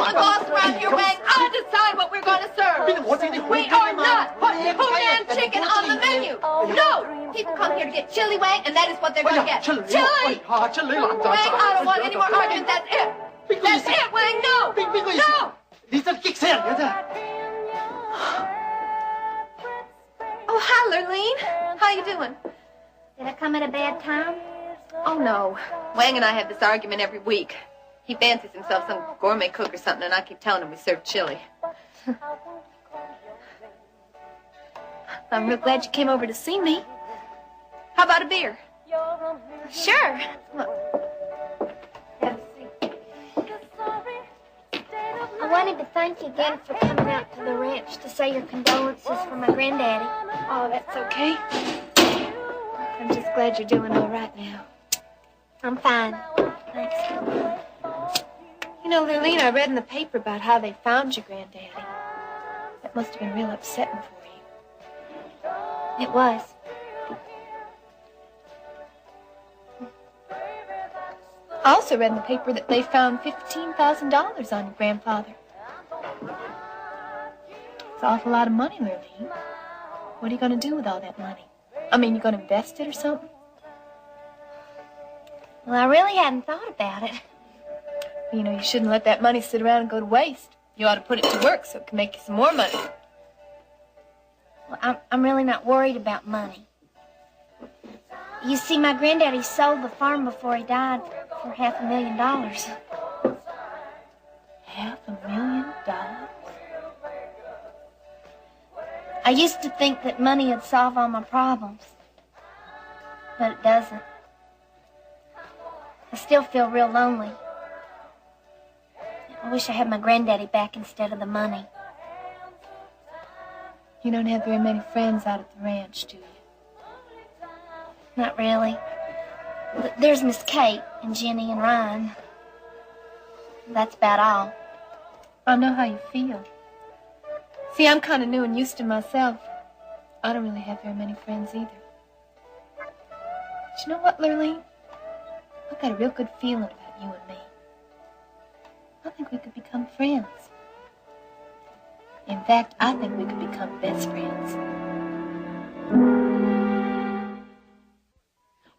the boss around here, Wang. I decide what we're going to serve. We are not putting Hunan chicken on the menu. No. People come here to get chili, Wang, and that is what they're going to get. Chili. Wang, I don't want any more argument. That's it. That's it, Wang. No. No. Oh, hi, Lurleen. How you doing? Did I come at a bad time? Oh, no. Wang and I have this argument every week. He fancies himself some gourmet cook or something, and I keep telling him we serve chili. I'm real glad you came over to see me. How about a beer? Sure. Look. Have a seat. I wanted to thank you again for coming out to the ranch to say your condolences for my granddaddy. Oh, that's okay. I'm just glad you're doing all right now. I'm fine. Thanks. You know, Lurleen, I read in the paper about how they found your granddaddy. That must have been real upsetting for you. It was. I also read in the paper that they found $15,000 on your grandfather. It's an awful lot of money, Lurleen. What are you going to do with all that money? I mean, you going to invest it or something? Well, I really hadn't thought about it. You know, you shouldn't let that money sit around and go to waste. You ought to put it to work so it can make you some more money. Well, I'm really not worried about money. You see, my granddaddy sold the farm before he died for $500,000. $500,000? I used to think that money would solve all my problems, but it doesn't. I still feel real lonely. I wish I had my granddaddy back instead of the money. You don't have very many friends out at the ranch, do you? Not really. There's Miss Kate and Jenny and Ryan. That's about all. I know how you feel. See, I'm kind of new in Houston myself. I don't really have very many friends either. But you know what, Lurleen? I've got a real good feeling about you and me. I think we could become friends. In fact, I think we could become best friends.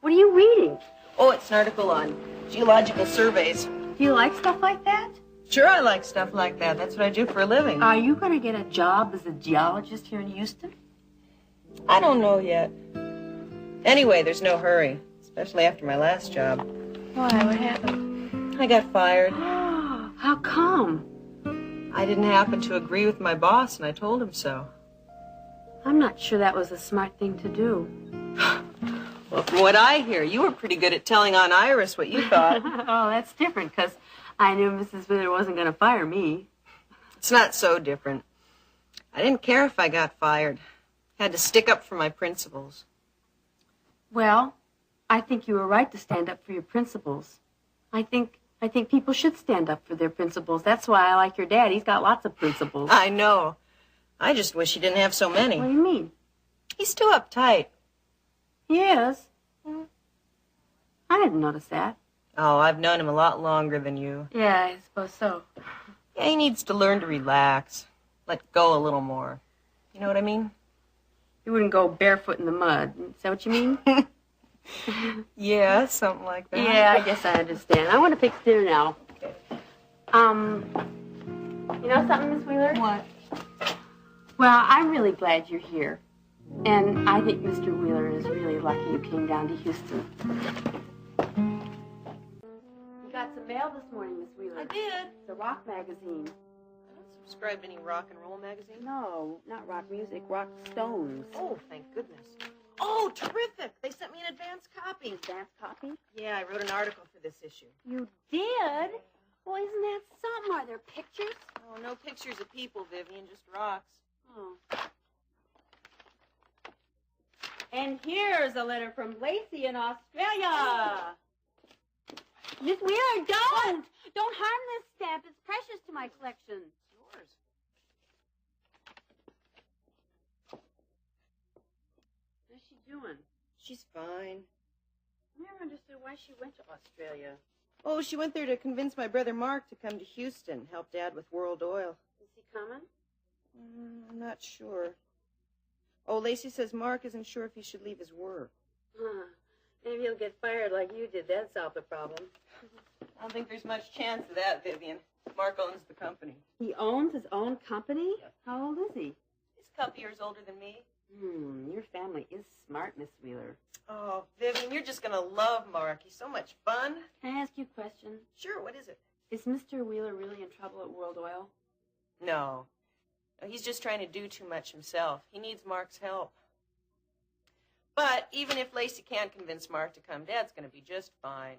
What are you reading? Oh, it's an article on geological surveys. Do you like stuff like that? Sure, I like stuff like that. That's what I do for a living. Are you going to get a job as a geologist here in Houston? I don't know yet. Anyway, there's no hurry, especially after my last job. Why? What happened? I got fired. How come? I didn't happen to agree with my boss, and I told him so. I'm not sure that was a smart thing to do. Well, from what I hear, you were pretty good at telling on Iris what you thought. Oh, that's different, because I knew Mrs. Wheeler wasn't going to fire me. It's not so different. I didn't care if I got fired. I had to stick up for my principles. Well, I think you were right to stand up for your principles. I think people should stand up for their principles. That's why I like your dad. He's got lots of principles. I know. I just wish he didn't have so many. What do you mean? He's too uptight. He is. I didn't notice that. Oh, I've known him a lot longer than you. Yeah, I suppose so. Yeah, he needs to learn to relax. Let go a little more. You know what I mean? You wouldn't go barefoot in the mud. Is that what you mean? Yeah, something like that. Yeah, I guess I understand. I want to fix dinner now. Okay. You know something, Miss Wheeler? What? Well, I'm really glad you're here. And I think Mr. Wheeler is really lucky you came down to Houston. You got some mail this morning, Miss Wheeler. I did. It's a rock magazine. I don't subscribe to any rock and roll magazine. No, not rock music, rock stones. Oh, thank goodness. Oh, terrific. They sent me an advance copy. Advance copy? Yeah, I wrote an article for this issue. You did? Well, isn't that something? Are there pictures? Oh, no pictures of people, Vivian, just rocks. Oh. And here's a letter from Lacey in Australia. Miss Wheeler, don't! Don't harm this stamp. It's precious to my collection. It's yours. What's she doing? She's fine. I never understood why she went to Australia. Oh, she went there to convince my brother Mark to come to Houston, help Dad with World Oil. Is he coming? I'm not sure. Oh, Lacey says Mark isn't sure if he should leave his work. Maybe he'll get fired like you did. That'd solve the problem. I don't think there's much chance of that, Vivian. Mark owns the company. He owns his own company? Yep. How old is he? He's a couple years older than me. Your family is smart, Miss Wheeler. Oh, Vivian, you're just going to love Mark. He's so much fun. Can I ask you a question? Sure, what is it? Is Mr. Wheeler really in trouble at World Oil? No. He's just trying to do too much himself. He needs Mark's help. But even if Lacey can't convince Mark to come, Dad's going to be just fine.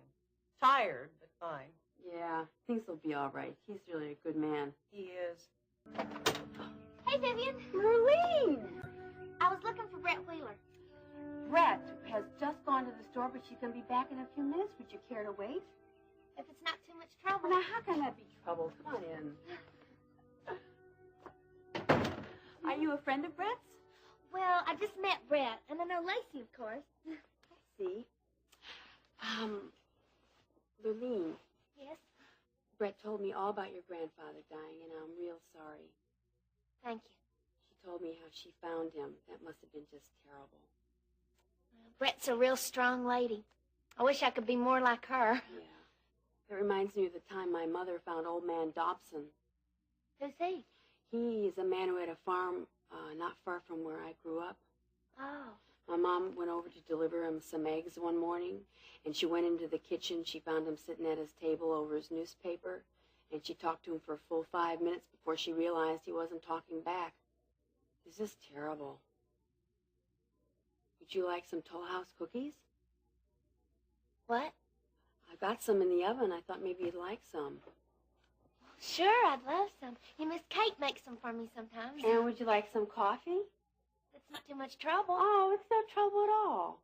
Tired, but fine. Yeah, things will be all right. He's really a good man. He is. Hey, Vivian. Merlene! I was looking for Brent Wheeler. Brett has just gone to the store, but she's going to be back in a few minutes. Would you care to wait? If it's not too much trouble. Now, how can that be trouble? Come on in. Are you a friend of Brett's? Well, I just met Brett, and I know Lacey, of course. I see. Lurleen. Yes? Brett told me all about your grandfather dying, and I'm real sorry. Thank you. She told me how she found him. That must have been just terrible. Well, Brett's a real strong lady. I wish I could be more like her. Yeah. It reminds me of the time my mother found old man Dobson. Who's he? He's a man who had a farm not far from where I grew up. Oh. My mom went over to deliver him some eggs one morning, and she went into the kitchen. She found him sitting at his table over his newspaper, and she talked to him for a full 5 minutes before she realized he wasn't talking back. This is terrible. Would you like some Toll House cookies? What? I got some in the oven. I thought maybe you'd like some. Sure, I'd love some. And Miss Kate makes them for me sometimes. And would you like some coffee? It's not too much trouble. Oh, it's no trouble at all.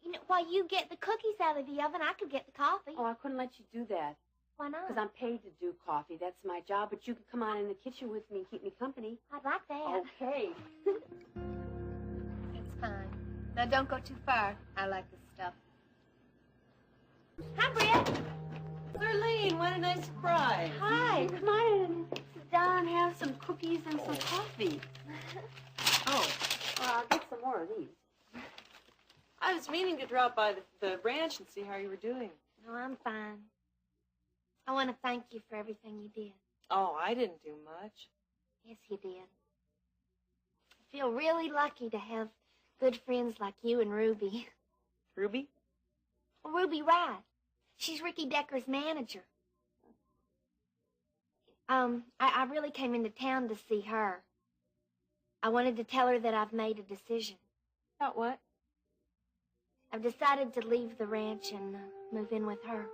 You know, while you get the cookies out of the oven, I could get the coffee. Oh, I couldn't let you do that. Why not? Because I'm paid to do coffee. That's my job. But you could come on in the kitchen with me and keep me company. I'd like that. Okay. It's fine. Now, don't go too far. I like this stuff. Hi, Brett. Lurleen, what a nice surprise. Hi. Come on in. Sit down and have some cookies and some coffee. Oh. Well, I'll get some more of these. I was meaning to drop by the ranch and see how you were doing. No, I'm fine. I want to thank you for everything you did. Oh, I didn't do much. Yes, you did. I feel really lucky to have good friends like you and Ruby. Ruby? Well, Ruby Wright. She's Ricky Decker's manager. I really came into town to see her. I wanted to tell her that I've made a decision. About what? I've decided to leave the ranch and move in with her.